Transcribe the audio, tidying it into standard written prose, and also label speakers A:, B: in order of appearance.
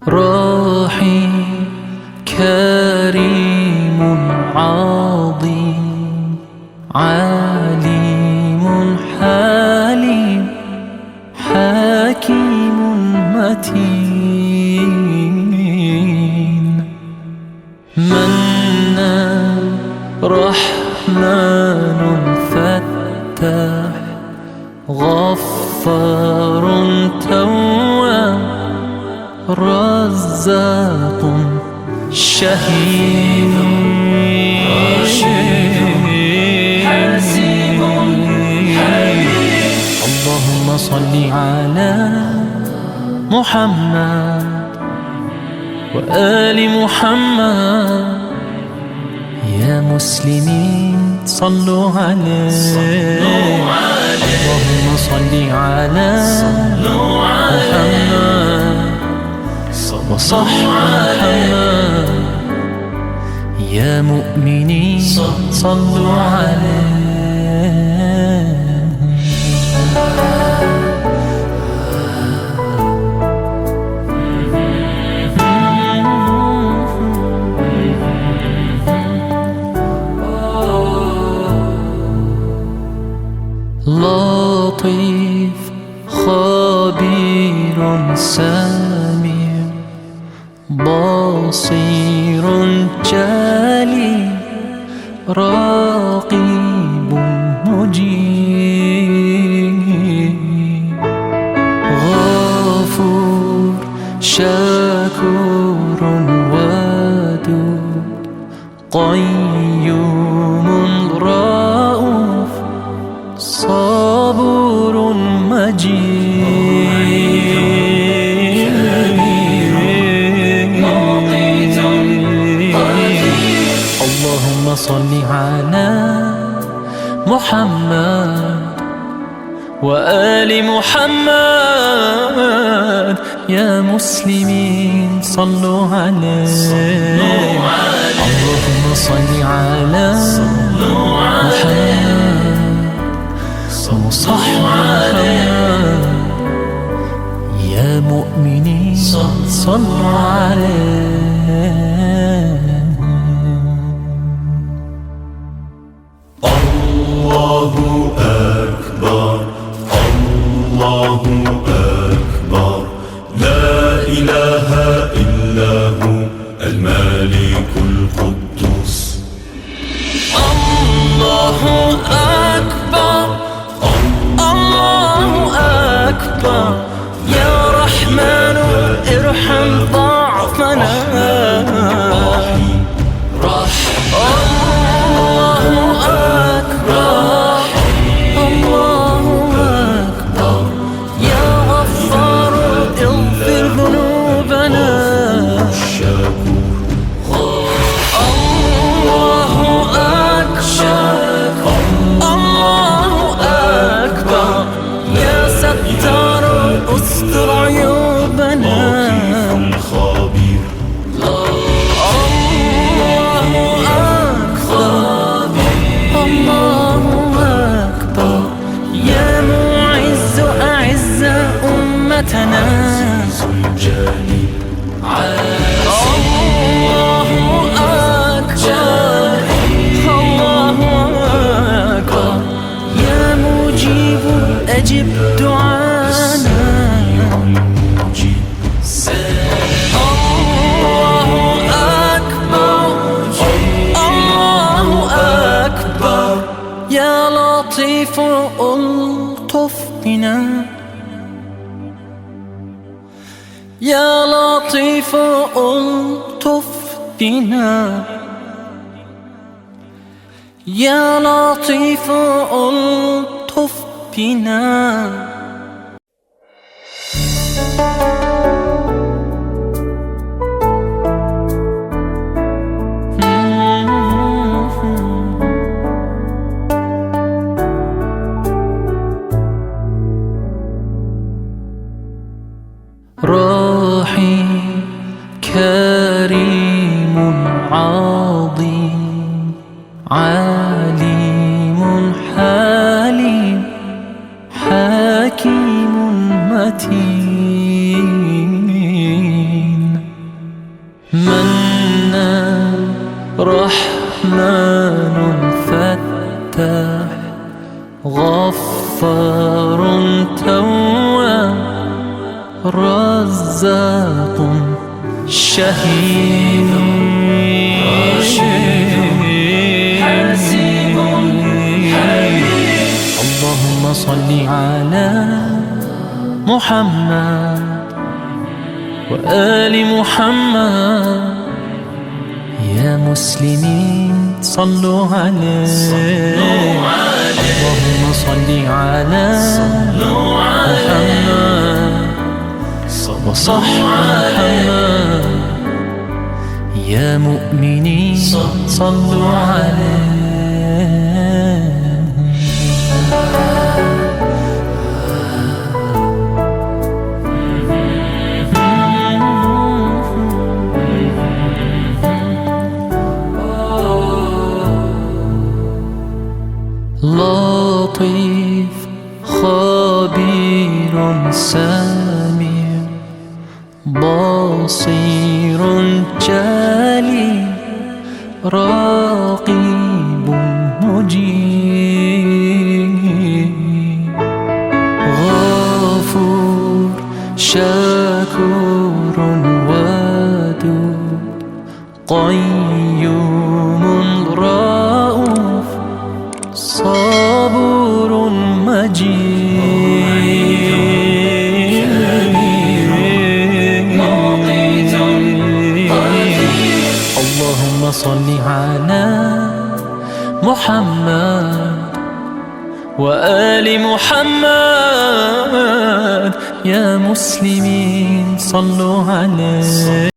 A: راحي كريم عظيم عليم حليم حكيم متين منان رحمن فتاح غفار تواب رزاق شهيد حسيب حبيب. اللهم صل على محمد وآل محمد. يا مسلمين صلوا عليه. اللهم صل على محمد وصح محمد. يا مؤمنين صلوا عليه. لطيف خبير سميع بصير جلي رقيب مجيب غفور شكور ودود قيوم رؤوف صبور مجيد. اللهم صل على محمد وآل محمد. يا مسلمين صلوا عليه. اللهم صل على محمد وصح محمد. يا مؤمنين صلوا عليه.
B: الله أكبر الله أكبر لا إله إلا هو الملك القدوس.
A: الله أكبر الله أكبر يا رحمن ارحم ضعفنا.
B: عزيز الجليل
A: الله أكبر الله أكبر يا مجيب أجب دعانا. الله أكبر الله أكبر يا لطيف ألطف بنا يا لطيف ألطف بنا يا لطيف ألطف بنا. عظيم عليم حليم حكيم متين منان رحمن فتاح غفار تواب رزاق شهيد حسيب حليم. اللهم صل على محمد وآل محمد. يا مسلمين صلوا عليه. اللهم صل على محمد وصح محمد. يا مؤمنين صلوا عليه. لطيف خبير سميع بصير جليل رقيب مجيب غفور شكور ودود قيوم رؤوف صبور مجيد اللهم صل على محمد وآل محمد. يا مسلمين صلوا عليه.